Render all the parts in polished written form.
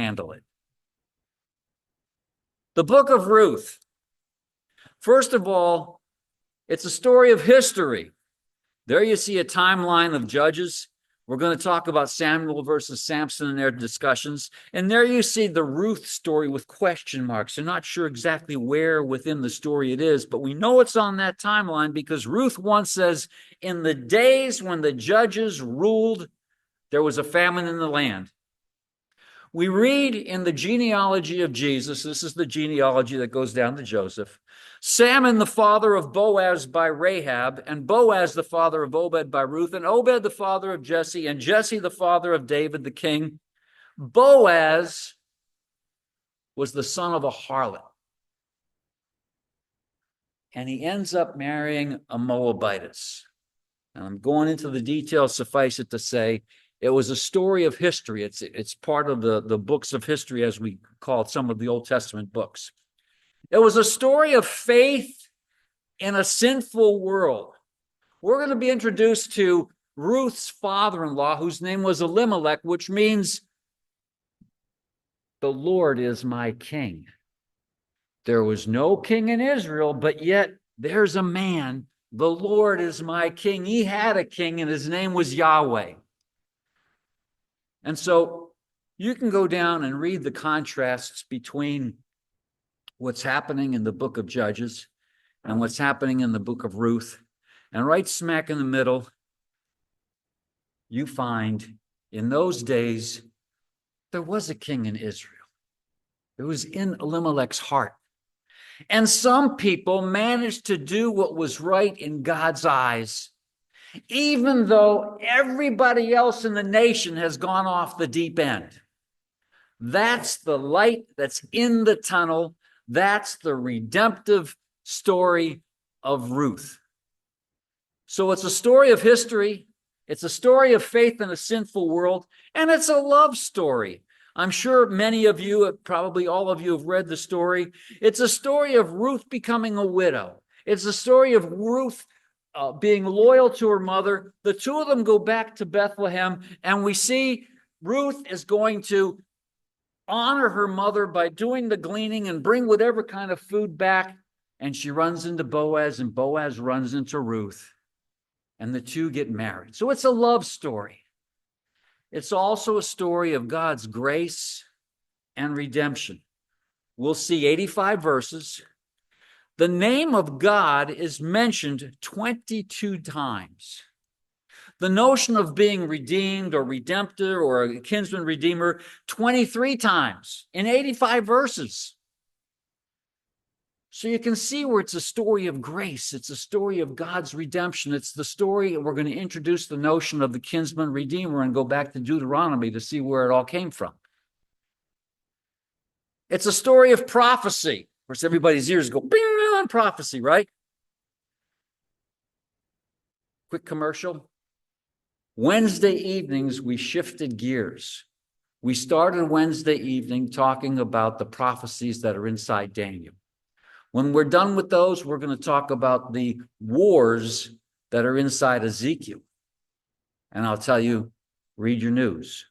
handle it. The book of Ruth. First of all, it's a story of history. There you see a timeline of judges. We're going to talk about Samuel versus Samson in their discussions. And there you see the Ruth story with question marks. They're not sure exactly where within the story it is, but we know it's on that timeline because Ruth 1 says, in the days when the judges ruled, there was a famine in the land. We read in the genealogy of Jesus, this is the genealogy that goes down to Joseph, Salmon, the father of Boaz by Rahab, and Boaz, the father of Obed by Ruth, and Obed, the father of Jesse, and Jesse, the father of David, the king. Boaz was the son of a harlot. And he ends up marrying a Moabitess. And I'm going into the details, suffice it to say, it was a story of history. It's part of the books of history, as we call it, some of the Old Testament books. It was a story of faith in a sinful world. We're going to be introduced to Ruth's father-in-law, whose name was Elimelech, which means the Lord is my king. There was no king in Israel, but yet there's a man. The Lord is my king. He had a king, and his name was Yahweh. And so you can go down and read the contrasts between what's happening in the book of Judges and what's happening in the book of Ruth. And right smack in the middle, you find in those days, there was a king in Israel. It was in Elimelech's heart. And some people managed to do what was right in God's eyes, even though everybody else in the nation has gone off the deep end. That's the light that's in the tunnel. That's the redemptive story of Ruth. So it's a story of history. It's a story of faith in a sinful world, and it's a love story. I'm sure many of you, probably all of you, have read the story. It's a story of Ruth becoming a widow. It's a story of Ruth being loyal to her mother. The two of them go back to Bethlehem, and we see Ruth is going to honor her mother by doing the gleaning and bring whatever kind of food back. And she runs into Boaz, and Boaz runs into Ruth, and the two get married. So it's a love story. It's also a story of God's grace and redemption. We'll see 85 verses. The name of God is mentioned 22 times. The notion of being redeemed or redemptor or a kinsman redeemer 23 times in 85 verses. So you can see where it's a story of grace. It's a story of God's redemption. It's the story, we're going to introduce the notion of the kinsman redeemer and go back to Deuteronomy to see where it all came from. It's a story of prophecy. Of course, everybody's ears go bing on prophecy, right? Quick commercial. Wednesday evenings, we shifted gears. We started Wednesday evening talking about the prophecies that are inside Daniel. When we're done with those, we're going to talk about the wars that are inside Ezekiel. And I'll tell you, read your news.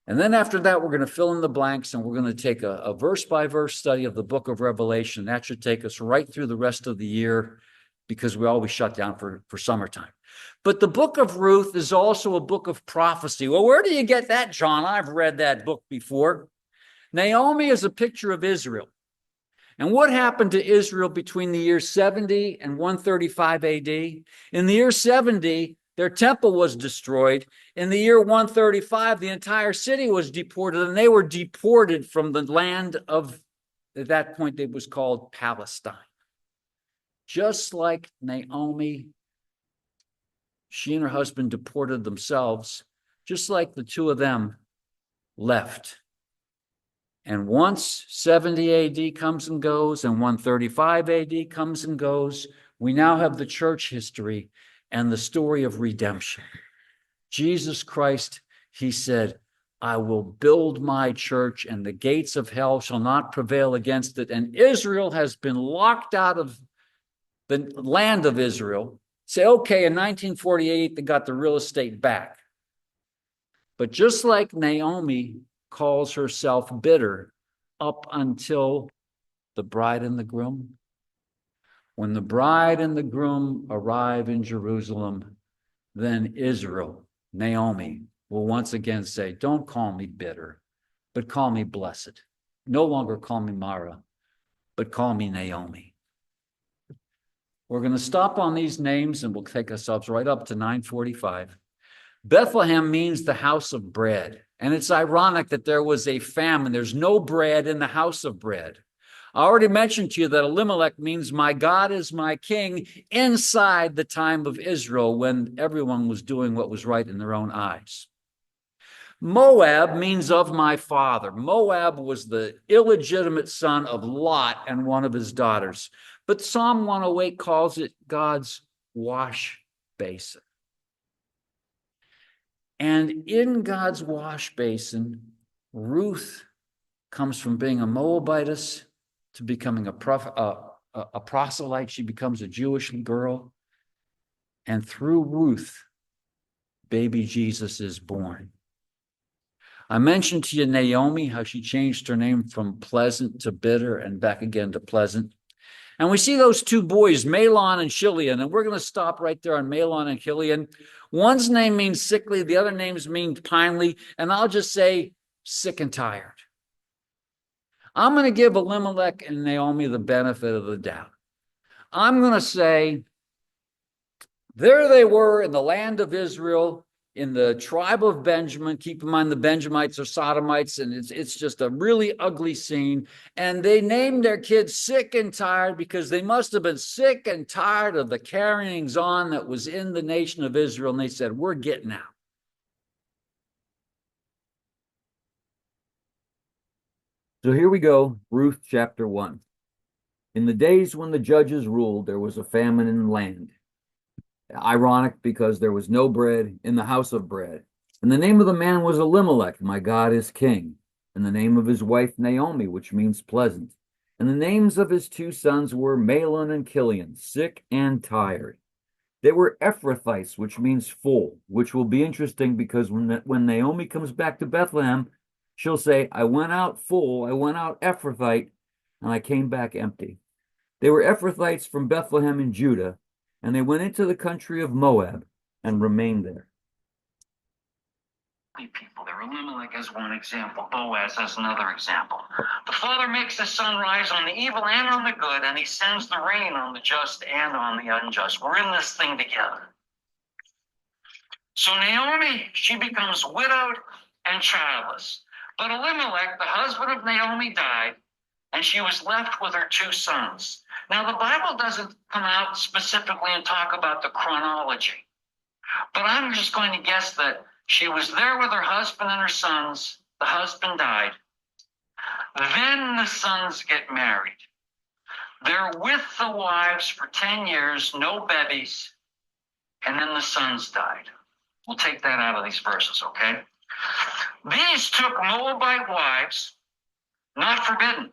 And then after that, we're going to fill in the blanks, and we're going to take a verse-by-verse study of the book of Revelation. That should take us right through the rest of the year because we always shut down for summertime. But the book of Ruth is also a book of prophecy. Well, where do you get that, John? I've read that book before. Naomi is a picture of Israel. And what happened to Israel between the year 70 and 135 AD? In the year 70, their temple was destroyed. In the year 135, the entire city was deported, and they were deported from the land of, at that point, it was called Palestine. Just like Naomi, she and her husband deported themselves, just like the two of them left. And once 70 AD comes and goes, and 135 AD comes and goes, we now have the church history and the story of redemption. Jesus Christ, he said, I will build my church, and the gates of hell shall not prevail against it. And Israel has been locked out of the land of Israel. Say, okay, in 1948, they got the real estate back. But just like Naomi calls herself bitter up until the bride and the groom. When the bride and the groom arrive in Jerusalem, then Israel, Naomi, will once again say, don't call me bitter, but call me blessed. No longer call me Mara, but call me Naomi. We're going to stop on these names and we'll take ourselves right up to 945. Bethlehem means the house of bread. And it's ironic that there was a famine. There's no bread in the house of bread. I already mentioned to you that Elimelech means my God is my king inside the time of Israel when everyone was doing what was right in their own eyes. Moab means of my father. Moab was the illegitimate son of Lot and one of his daughters. But Psalm 108 calls it God's wash basin. And in God's wash basin, Ruth comes from being a Moabitess to becoming a proselyte. She becomes a Jewish girl. And through Ruth, baby Jesus is born. I mentioned to you Naomi, how she changed her name from pleasant to bitter and back again to pleasant. And we see those two boys, Mahlon and Chilion, and we're going to stop right there on Mahlon and Chilion. One's name means sickly, the other names mean pinely, and I'll just say sick and tired. I'm going to give Elimelech and Naomi the benefit of the doubt. I'm going to say there they were in the land of Israel, in the tribe of Benjamin. Keep in mind the Benjamites are sodomites, and it's just a really ugly scene. And they named their kids Sick and Tired because they must have been sick and tired of the carryings on that was in the nation of Israel. And they said, we're getting out. So here we go, Ruth chapter 1. In the days when the judges ruled, there was a famine in the land. Ironic because there was no bread in the house of bread. And the name of the man was Elimelech, my God is king. And the name of his wife Naomi, which means pleasant. And the names of his two sons were Mahlon and Chilion, sick and tired. They were Ephrathites, which means full, which will be interesting because when Naomi comes back to Bethlehem, she'll say, I went out full, I went out Ephrathite, and I came back empty. They were Ephrathites from Bethlehem in Judah, and they went into the country of Moab and remained there. People there. Elimelech is one example. Boaz is another example. The Father makes the sun rise on the evil and on the good, and he sends the rain on the just and on the unjust. We're in this thing together. So Naomi, she becomes widowed and childless. But Elimelech, the husband of Naomi, died, and she was left with her two sons. Now, the Bible doesn't come out specifically and talk about the chronology, but I'm just going to guess that she was there with her husband and her sons. The husband died. Then the sons get married. They're with the wives for 10 years, no babies, and then the sons died. We'll take that out of these verses, okay? These took Moabite wives, not forbidden.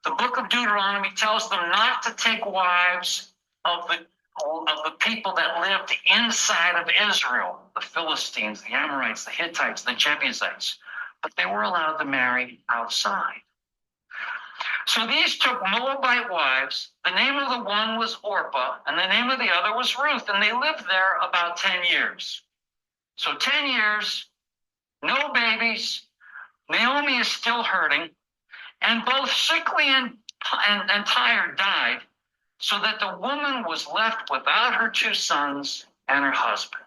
The book of Deuteronomy tells them not to take wives of the people that lived inside of Israel, the Philistines, the Amorites, the Hittites, the Jebusites, but they were allowed to marry outside. So these took Moabite wives. The name of the one was Orpah, and the name of the other was Ruth, and they lived there about 10 years. So 10 years, no babies. Naomi is still hurting, and both sickly and tired died, so that the woman was left without her two sons and her husband.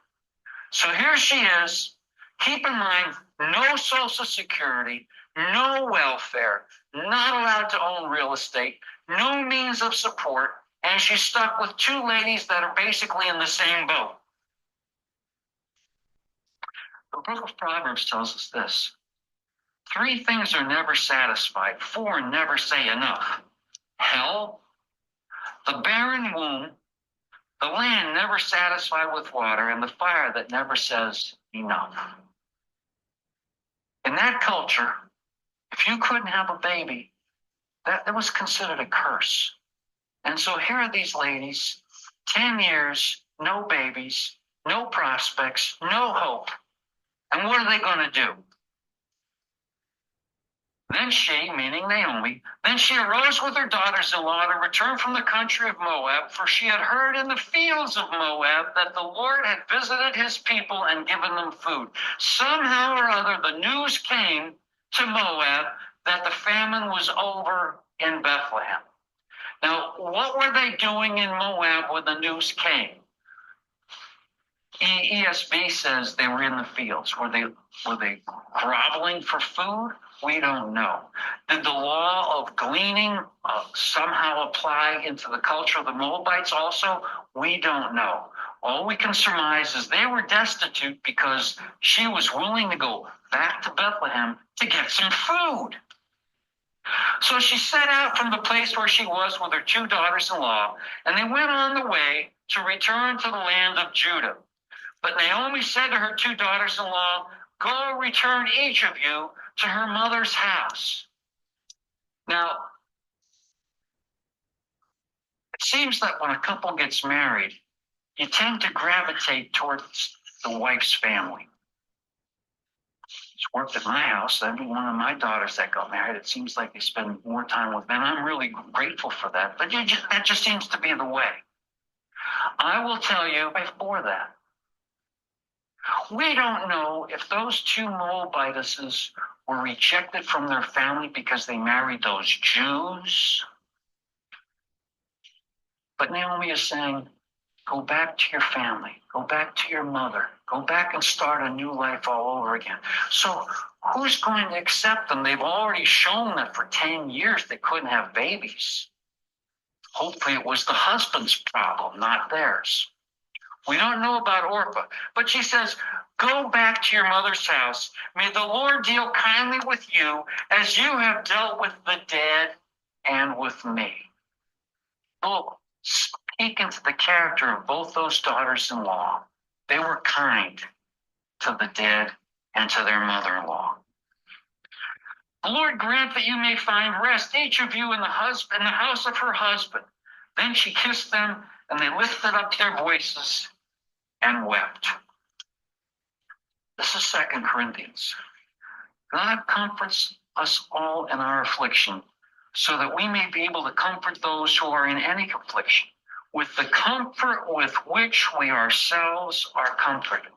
So here she is. Keep in mind, no Social Security, no welfare, not allowed to own real estate, no means of support, and she's stuck with two ladies that are basically in the same boat. The book of Proverbs tells us this. 3 things are never satisfied. 4 never say enough. Hell, the barren womb, the land never satisfied with water, and the fire that never says enough. In that culture, if you couldn't have a baby, that was considered a curse. And so here are these ladies, 10 years, no babies, no prospects, no hope. And what are they going to do? Then she, meaning Naomi, then she arose with her daughters-in-law to return from the country of Moab, for she had heard in the fields of Moab that the Lord had visited his people and given them food. Somehow or other, the news came to Moab that the famine was over in Bethlehem. Now, what were they doing in Moab when the news came? ESV says they were in the fields. Were they groveling for food? We don't know. Did the law of gleaning somehow apply into the culture of the Moabites also? We don't know. All we can surmise is they were destitute because she was willing to go back to Bethlehem to get some food. So she set out from the place where she was with her two daughters-in-law, and they went on the way to return to the land of Judah. But Naomi said to her two daughters-in-law, "Go return each of you to her mother's house." Now, it seems that when a couple gets married, you tend to gravitate towards the wife's family. It's worked at my house. Every one of my daughters that got married, it seems like they spend more time with them. I'm really grateful for that. But that just seems to be the way. I will tell you before that, we don't know if those two Moabitesses were rejected from their family because they married those Jews. But Naomi is saying, go back to your family. Go back to your mother. Go back and start a new life all over again. So who's going to accept them? They've already shown that for 10 years they couldn't have babies. Hopefully it was the husband's problem, not theirs. We don't know about Orpah, but she says, go back to your mother's house. May the Lord deal kindly with you as you have dealt with the dead and with me. We'll speak into the character of both those daughters-in-law. They were kind to the dead and to their mother-in-law. The Lord grant that you may find rest, each of you in the house of her husband. Then she kissed them, and they lifted up their voices and wept. This is 2 Corinthians. God comforts us all in our affliction, so that we may be able to comfort those who are in any affliction, with the comfort with which we ourselves are comforted.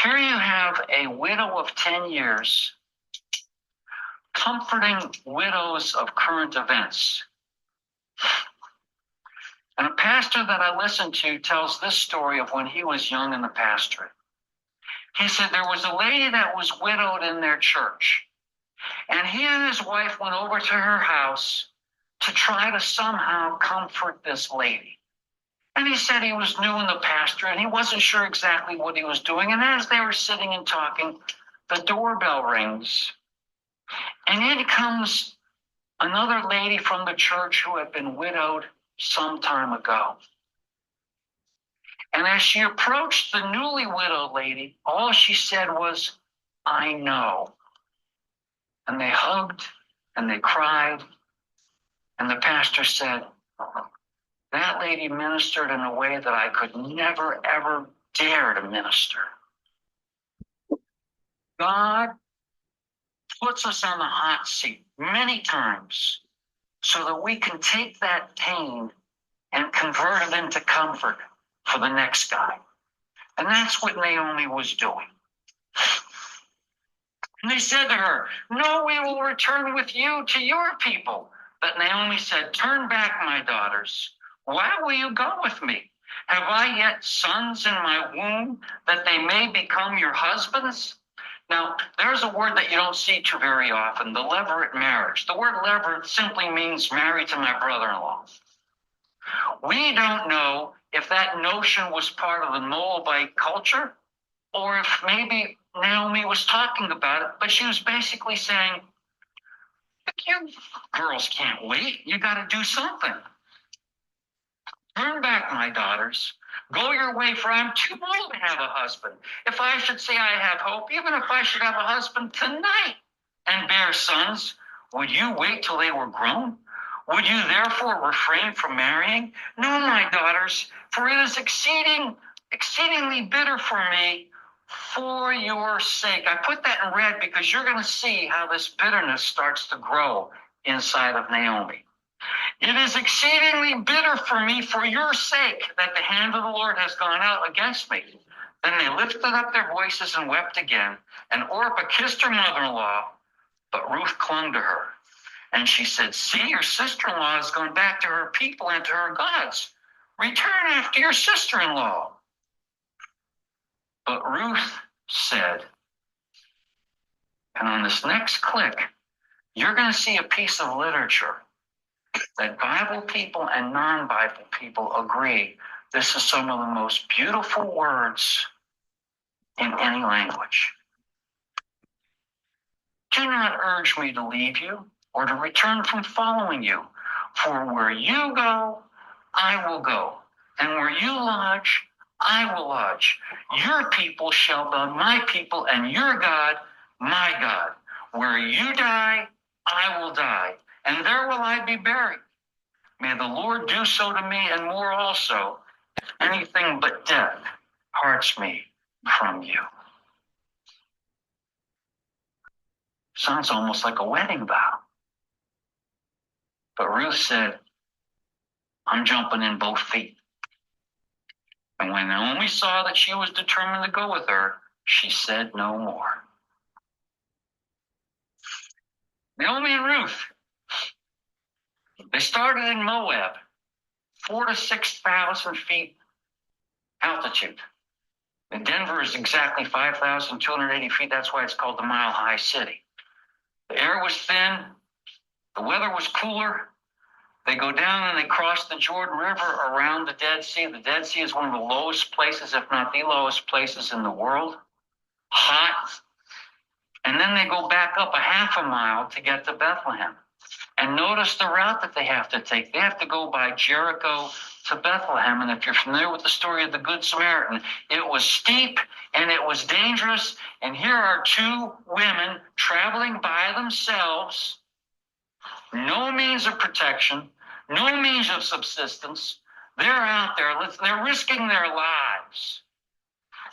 Here you have a widow of 10 years comforting widows of current events. And a pastor that I listened to tells this story of when he was young in the pastorate. He said there was a lady that was widowed in their church, and he and his wife went over to her house to try to somehow comfort this lady. And he said he was new in the pastorate, and he wasn't sure exactly what he was doing. And as they were sitting and talking, the doorbell rings, and in comes another lady from the church who had been widowed some time ago. And as she approached the newly widowed lady, all she said was, "I know." And they hugged and they cried. And the pastor said, that lady ministered in a way that I could never, ever dare to minister. God puts us on the hot seat many times so that we can take that pain and convert it into comfort for the next guy. And that's what Naomi was doing. And they said to her, "No, we will return with you to your people." But Naomi said, "Turn back, my daughters. Why will you go with me? Have I yet sons in my womb that they may become your husbands?" Now, there's a word that you don't see too very often, the levirate marriage. The word levirate simply means married to my brother-in-law. We don't know if that notion was part of the Moabite culture or if maybe Naomi was talking about it, but she was basically saying, you girls can't wait. You got to do something. Turn back, my daughters. Go your way, for I'm too old to have a husband. If I should say I have hope, even if I should have a husband tonight and bear sons, would you wait till they were grown? Would you therefore refrain from marrying? No, my daughters, for it is exceedingly bitter for me for your sake. I put that in red because you're going to see how this bitterness starts to grow inside of Naomi. It is exceedingly bitter for me for your sake that the hand of the Lord has gone out against me. Then they lifted up their voices and wept again. And Orpah kissed her mother-in-law, but Ruth clung to her. And she said, see, your sister-in-law has gone back to her people and to her gods. Return after your sister-in-law. But Ruth said, and on this next click, you're going to see a piece of literature that Bible people and non-Bible people agree this is some of the most beautiful words in any language. Do not urge me to leave you or to return from following you, for where you go, I will go, and where you lodge, I will lodge. Your people shall be my people, and your God, my God. Where you die, I will die, and there will I be buried. May the Lord do so to me and more also, if anything but death parts me from you. Sounds almost like a wedding vow. But Ruth said, I'm jumping in both feet. And when Naomi saw that she was determined to go with her, she said no more. Naomi and Ruth, they started in Moab, 4,000 to 6,000 feet altitude. And Denver is exactly 5,280 feet. That's why it's called the Mile High City. The air was thin. The weather was cooler. They go down and they cross the Jordan River around the Dead Sea. The Dead Sea is one of the lowest places, if not the lowest places in the world. Hot. And then they go back up a half a mile to get to Bethlehem. And notice the route that they have to take. They have to go by Jericho to Bethlehem. And if you're familiar with the story of the Good Samaritan, it was steep and it was dangerous. And here are two women traveling by themselves, no means of protection, no means of subsistence. They're out there, they're risking their lives.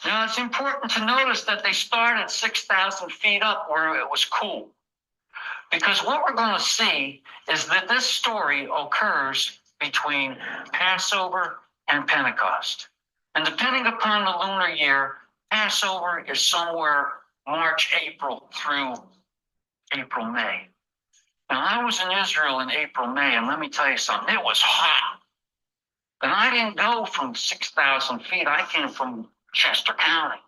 Now, it's important to notice that they started 6,000 feet up where it was cool. Because what we're going to see is that this story occurs between Passover and Pentecost. And depending upon the lunar year, Passover is somewhere March, April through April, May. Now, I was in Israel in April, May, and let me tell you something, it was hot. And I didn't go from 6,000 feet. I came from Chester County.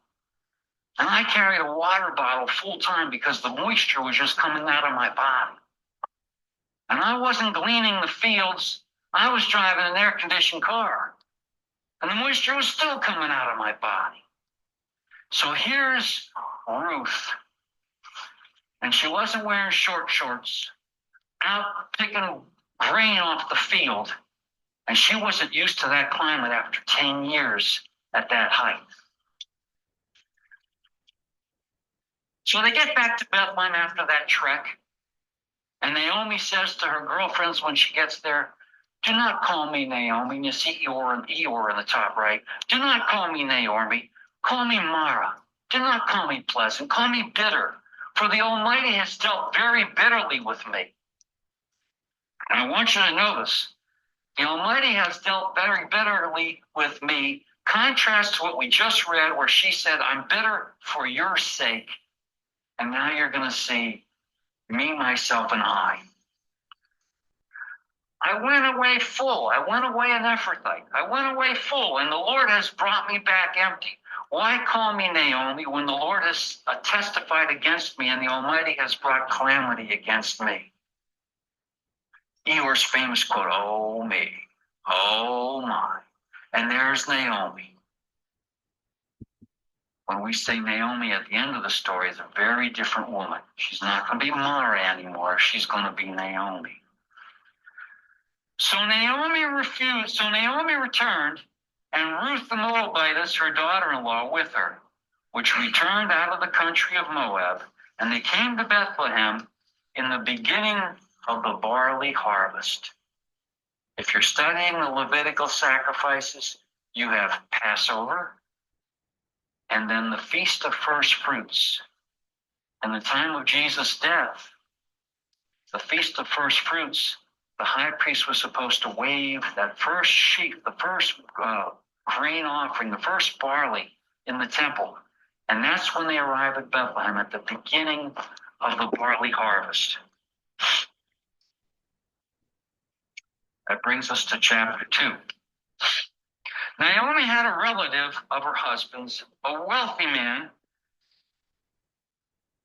And I carried a water bottle full time because the moisture was just coming out of my body. And I wasn't gleaning the fields. I was driving an air-conditioned car. And the moisture was still coming out of my body. So here's Ruth. And she wasn't wearing short shorts, out picking grain off the field. And she wasn't used to that climate after 10 years at that height. So they get back to Bethlehem after that trek. And Naomi says to her girlfriends when she gets there, do not call me Naomi. And you see Eeyore in the top right. Do not call me Naomi. Call me Mara. Do not call me pleasant. Call me bitter. For the Almighty has dealt very bitterly with me. And I want you to notice, the Almighty has dealt very bitterly with me. Contrast to what we just read where she said, I'm bitter for your sake. And now you're going to see me, myself, and I. I went away full. I went away an Ephrathite. I went away full, and the Lord has brought me back empty. Why call me Naomi when the Lord has testified against me and the Almighty has brought calamity against me? Eeyore's famous quote, oh me, oh my. And there's Naomi. When we say Naomi at the end of the story is a very different woman. She's not going to be Mara anymore. She's going to be Naomi. So Naomi returned, and Ruth the Moabitess, her daughter-in-law, with her, which returned out of the country of Moab, and they came to Bethlehem in the beginning of the barley harvest. If you're studying the Levitical sacrifices, you have Passover, and then the Feast of First Fruits. In the time of Jesus' death, the Feast of First Fruits, the high priest was supposed to wave that first sheaf, the first grain offering, the first barley in the temple. And that's when they arrive at Bethlehem, at the beginning of the barley harvest. That brings us to chapter 2. Naomi had a relative of her husband's, a wealthy man.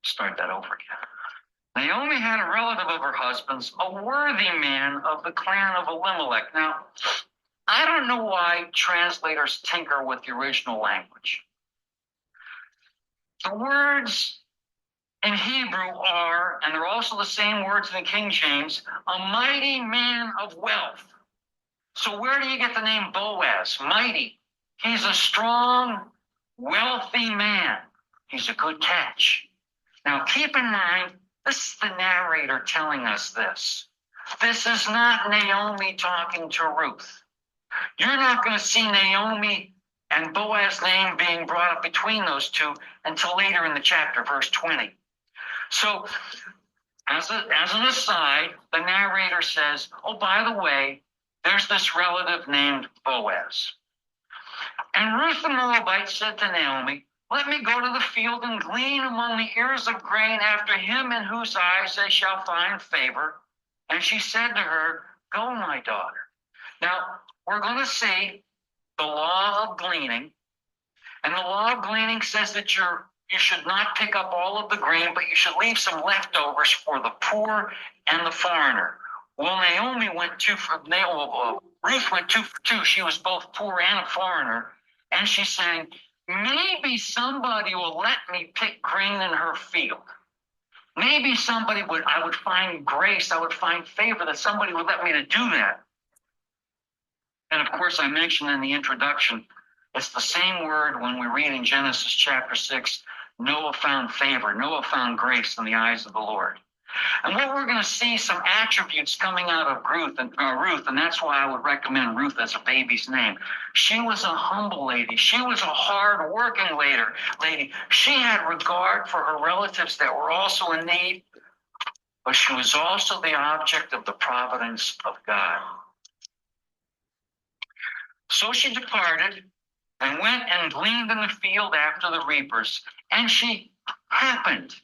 Start that over again. Naomi had a relative of her husband's, a worthy man of the clan of Elimelech. Now, I don't know why translators tinker with the original language. The words in Hebrew are, and they're also the same words in the King James, a mighty man of wealth. So where do you get the name Boaz? Mighty. He's a strong, wealthy man. He's a good catch. Now keep in mind, this is the narrator telling us this. This is not Naomi talking to Ruth. You're not going to see Naomi and Boaz's name being brought up between those two until later in the chapter, verse 20. So, as an aside, the narrator says, oh, by the way, there's this relative named Boaz. And Ruth the Moabite said to Naomi, let me go to the field and glean among the ears of grain after him in whose eyes they shall find favor. And she said to her, go, my daughter. Now, we're going to see the law of gleaning. And the law of gleaning says that you should not pick up all of the grain, but you should leave some leftovers for the poor and the foreigner. Well, Ruth went 2 for 2. She was both poor and a foreigner. And she's saying, maybe somebody will let me pick grain in her field. Maybe I would find grace, I would find favor that somebody would let me to do that. And of course, I mentioned in the introduction, it's the same word when we read in Genesis chapter 6, Noah found favor, Noah found grace in the eyes of the Lord. And what we're going to see some attributes coming out of Ruth, and that's why I would recommend Ruth as a baby's name. She was a humble lady. She was a hard-working lady. She had regard for her relatives that were also in need, but she was also the object of the providence of God. So she departed and went and gleaned in the field after the reapers, and she happened.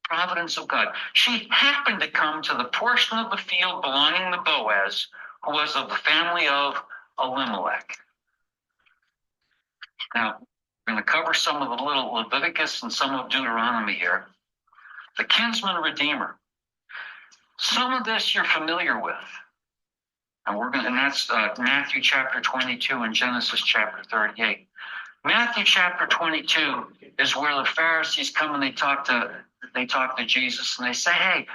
Providence of God. She happened to come to the portion of the field belonging to Boaz, who was of the family of Elimelech. Now, we're going to cover some of the little Leviticus and some of Deuteronomy here. The kinsman redeemer. Some of this you're familiar with. And that's Matthew chapter 22 and Genesis chapter 38. Matthew chapter 22 is where the Pharisees come and they talk to Jesus and they say, hey,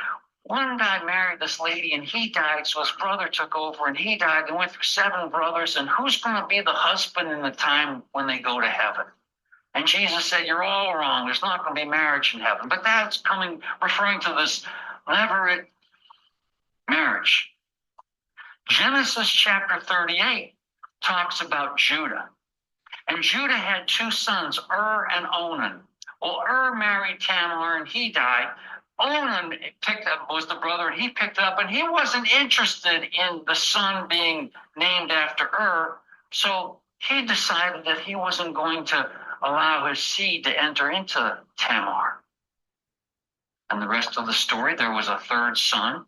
one guy married this lady and he died, so his brother took over and he died. They went through 7 brothers, and who's going to be the husband in the time when they go to heaven? And Jesus said, you're all wrong. There's not going to be marriage in heaven. But that's referring to this levirate marriage. Genesis chapter 38 talks about Judah. And Judah had 2 sons, and Onan. Well, married Tamar and he died. Onan was the brother, and he picked it up, and he wasn't interested in the son being named after so he decided that he wasn't going to allow his seed to enter into Tamar. And the rest of the story, there was a 3rd son,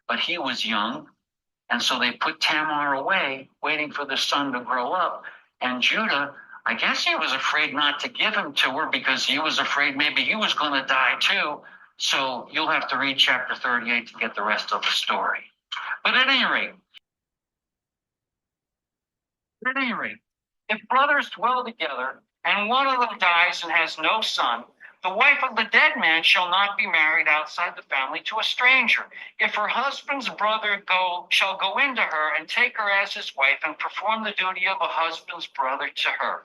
but he was young, and so they put Tamar away, waiting for the son to grow up. And Judah, I guess he was afraid not to give him to her because he was afraid maybe he was going to die too. So you'll have to read chapter 38 to get the rest of the story. But at any rate, if brothers dwell together and one of them dies and has no son, the wife of the dead man shall not be married outside the family to a stranger. If her husband's brother shall go into her and take her as his wife and perform the duty of a husband's brother to her.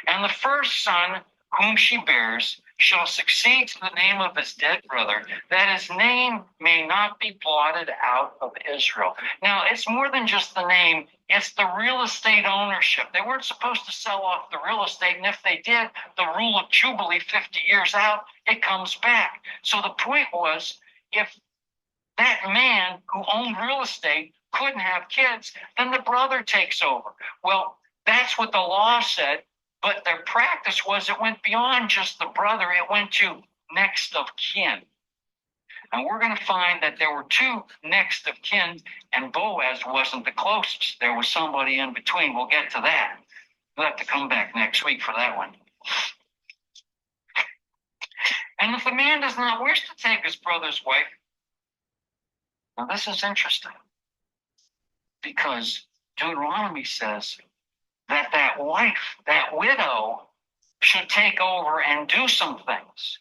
And the first son whom she bears shall succeed to the name of his dead brother, that his name may not be blotted out of Israel. Now, it's more than just the name, it's the real estate ownership. They weren't supposed to sell off the real estate, and if they did, the rule of Jubilee 50 years out, it comes back. So the point was, if that man who owned real estate couldn't have kids, then the brother takes over. Well, that's what the law said, but their practice was it went beyond just the brother, it went to next of kin. And we're going to find that there were two next of kin, and Boaz wasn't the closest. There was somebody in between. We'll get to that. We'll have to come back next week for that one. And if the man does not wish to take his brother's wife, now this is interesting, because Deuteronomy says that that wife, that widow, should take over and do some things.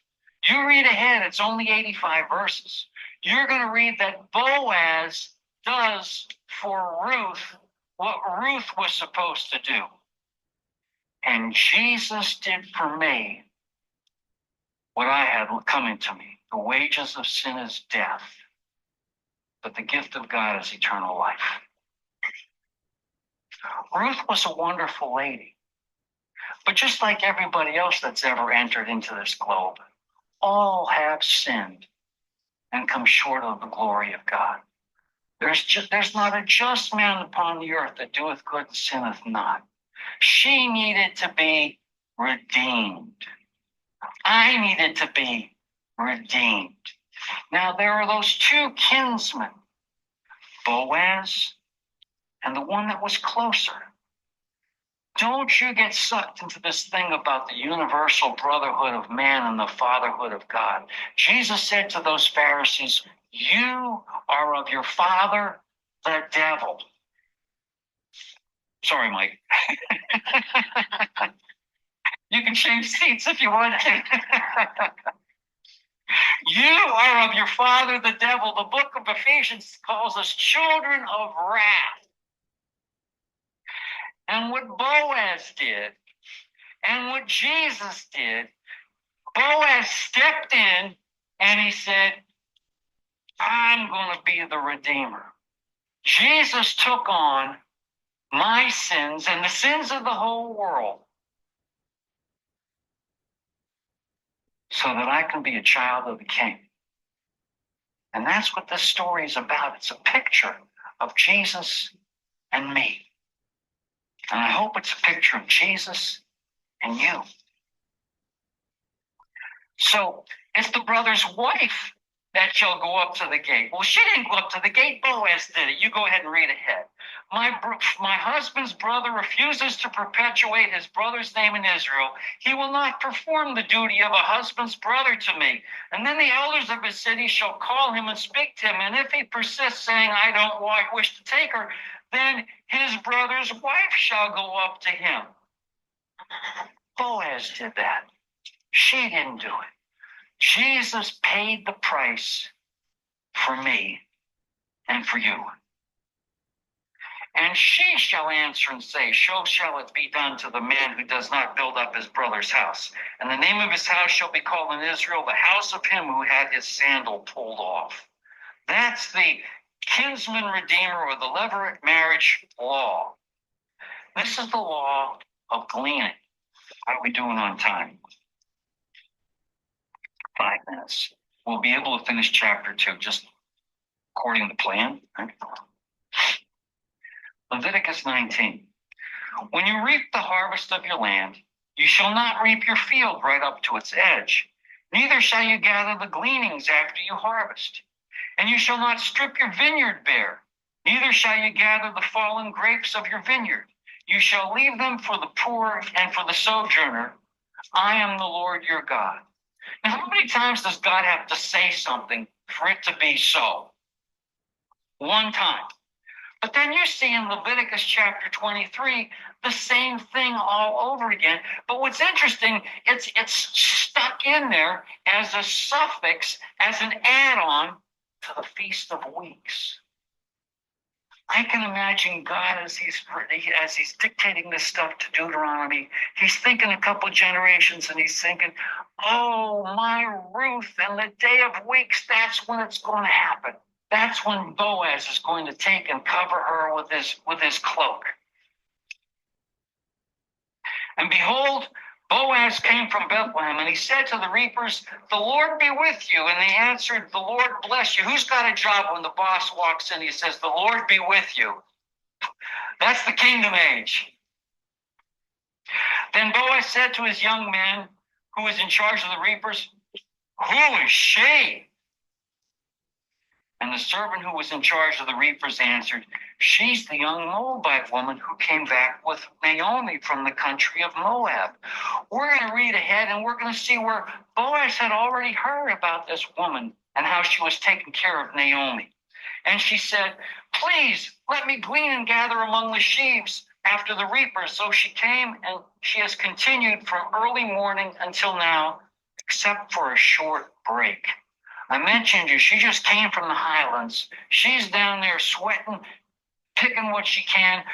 You read ahead, it's only 85 verses. You're going to read that Boaz does for Ruth what Ruth was supposed to do. And Jesus did for me what I had coming to me. The wages of sin is death, but the gift of God is eternal life. Ruth was a wonderful lady. But just like everybody else that's ever entered into this globe, all have sinned and come short of the glory of God. There's not a just man upon the earth that doeth good and sinneth not. She needed to be redeemed. I needed to be redeemed. Now there are those two kinsmen, Boaz and the one that was closer. Don't you get sucked into this thing about the universal brotherhood of man and the fatherhood of God. Jesus said to those Pharisees, you are of your father, the devil. Sorry, Mike. You can change seats if you want to. You are of your father, the devil. The book of Ephesians calls us children of wrath. And what Boaz did, and what Jesus did, Boaz stepped in and he said, I'm going to be the Redeemer. Jesus took on my sins and the sins of the whole world so that I can be a child of the King. And that's what this story is about. It's a picture of Jesus and me. And I hope it's a picture of Jesus and you. So it's the brother's wife that shall go up to the gate. Well, she didn't go up to the gate. Boaz did it. You go ahead and read ahead. My husband's brother refuses to perpetuate his brother's name in Israel. He will not perform the duty of a husband's brother to me. And then the elders of his city shall call him and speak to him. And if he persists, saying, I don't wish to take her, then his brother's wife shall go up to him. Boaz did that. She didn't do it. Jesus paid the price for me and for you. And she shall answer and say, so shall it be done to the man who does not build up his brother's house. And the name of his house shall be called in Israel, the house of him who had his sandal pulled off. That's the kinsman redeemer or the levirate marriage law. This is the law of gleaning. How are we doing on time? 5 minutes. We'll be able to finish chapter 2 just according to plan. Right? Leviticus 19. When you reap the harvest of your land, you shall not reap your field right up to its edge. Neither shall you gather the gleanings after you harvest. And you shall not strip your vineyard bare. Neither shall you gather the fallen grapes of your vineyard. You shall leave them for the poor and for the sojourner. I am the Lord your God. Now, how many times does God have to say something for it to be so? One time. But then you see in Leviticus chapter 23, the same thing all over again. But what's interesting, it's stuck in there as a suffix, as an add-on to the Feast of Weeks. I can imagine God as he's dictating this stuff to Deuteronomy. He's thinking a couple generations, and he's thinking, "Oh, my Ruth, and the day of weeks, that's when it's going to happen. That's when Boaz is going to take and cover her with his cloak." And behold, Boaz came from Bethlehem, and he said to the reapers, "The Lord be with you." And they answered, "The Lord bless you." Who's got a job when the boss walks in? He says, "The Lord be with you." That's the kingdom age. Then Boaz said to his young man who was in charge of the reapers, "Who is she?" And the servant who was in charge of the reapers answered, "She's the young Moabite woman who came back with Naomi from the country of Moab." We're going to read ahead, and we're going to see where Boaz had already heard about this woman and how she was taking care of Naomi. And she said, "Please let me glean and gather among the sheaves after the reapers." So she came, and she has continued from early morning until now, except for a short break. I mentioned you, she just came from the highlands. She's down there sweating, picking what she can,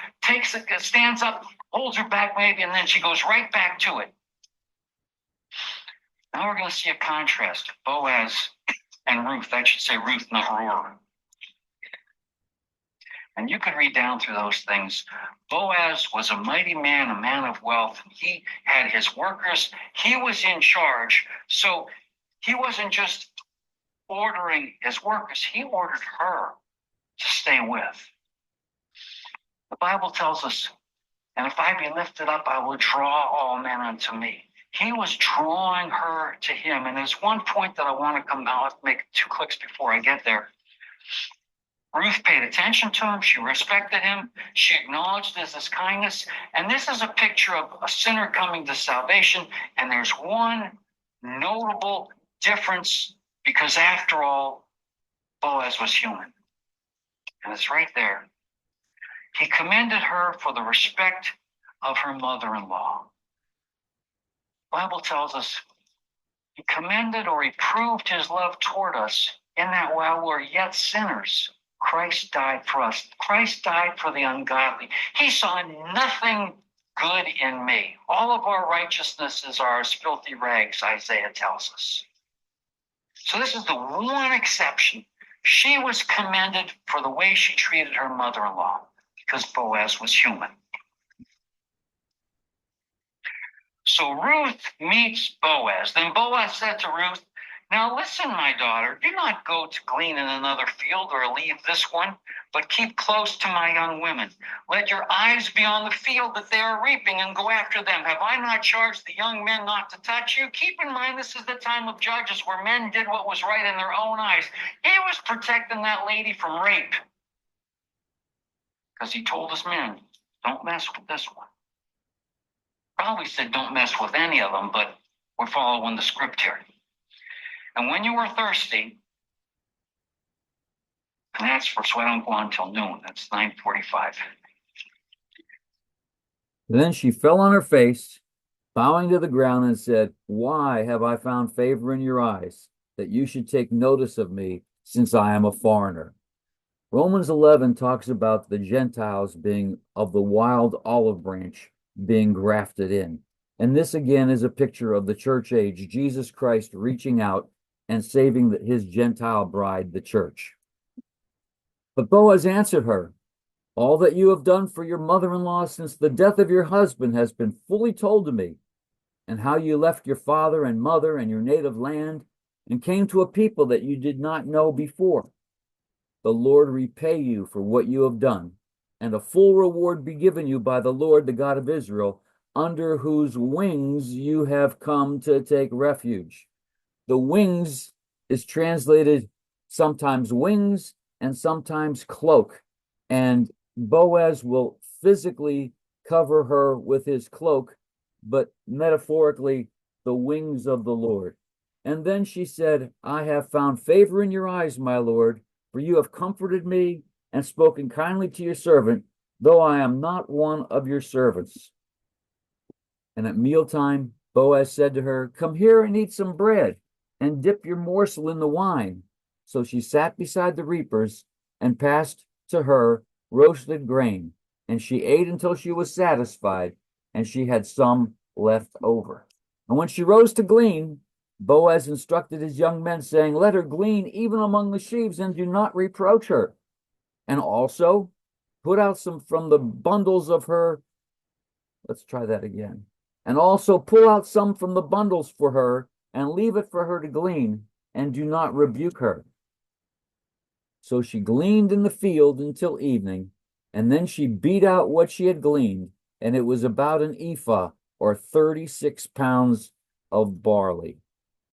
stands up, holds her back maybe, and then she goes right back to it. Now we're going to see a contrast, Boaz and Ruth. I should say Ruth, not Ruth. And you could read down through those things. Boaz was a mighty man, a man of wealth. He had his workers. He was in charge. So he wasn't just ordering his workers. He ordered her to stay with. The Bible tells us, "And if I be lifted up, I will draw all men unto me." He was drawing her to him. And there's one point that I want to come out, make 2 clicks before I get there. Ruth paid attention to him. She respected him. She acknowledged his kindness. And this is a picture of a sinner coming to salvation. And there's one notable difference, because after all, Boaz was human. And it's right there. He commended her for the respect of her mother-in-law. The Bible tells us he commended, or he proved his love toward us, in that while we're yet sinners, Christ died for us. Christ died for the ungodly. He saw nothing good in me. All of our righteousnesses are as filthy rags, Isaiah tells us. So this is the one exception. She was commended for the way she treated her mother-in-law, because Boaz was human. So Ruth meets Boaz. Then Boaz said to Ruth, "Now listen, my daughter, do not go to glean in another field or leave this one, but keep close to my young women. Let your eyes be on the field that they are reaping, and go after them. Have I not charged the young men not to touch you?" Keep in mind, this is the time of Judges, where men did what was right in their own eyes. He was protecting that lady from rape, because he told his men, "Don't mess with this one." Probably said don't mess with any of them, but we're following the script here. "And when you are thirsty," and that's for, so I don't go on until noon. That's 9:45. Then she fell on her face, bowing to the ground, and said, "Why have I found favor in your eyes, that you should take notice of me, since I am a foreigner?" Romans 11 talks about the Gentiles being of the wild olive branch being grafted in. And this again is a picture of the church age, Jesus Christ reaching out and saving his Gentile bride, the church. But Boaz answered her, "All that you have done for your mother-in-law since the death of your husband has been fully told to me, and how you left your father and mother and your native land and came to a people that you did not know before. The Lord repay you for what you have done, and a full reward be given you by the Lord, the God of Israel, under whose wings you have come to take refuge." The wings is translated sometimes wings and sometimes cloak. And Boaz will physically cover her with his cloak, but metaphorically, the wings of the Lord. And then she said, "I have found favor in your eyes, my Lord, for you have comforted me and spoken kindly to your servant, though I am not one of your servants." And at mealtime, Boaz said to her, "Come here and eat some bread, and dip your morsel in the wine." So she sat beside the reapers, and passed to her roasted grain, and she ate until she was satisfied, and she had some left over. And when she rose to glean, Boaz instructed his young men, saying, let her glean even among the sheaves, and do not reproach her. And also put out some from the bundles of her. Let's try that again. And also pull out some from the bundles for her, and leave it for her to glean, and do not rebuke her. So she gleaned in the field until evening, and then she beat out what she had gleaned, and it was about an ephah, or 36 pounds of barley.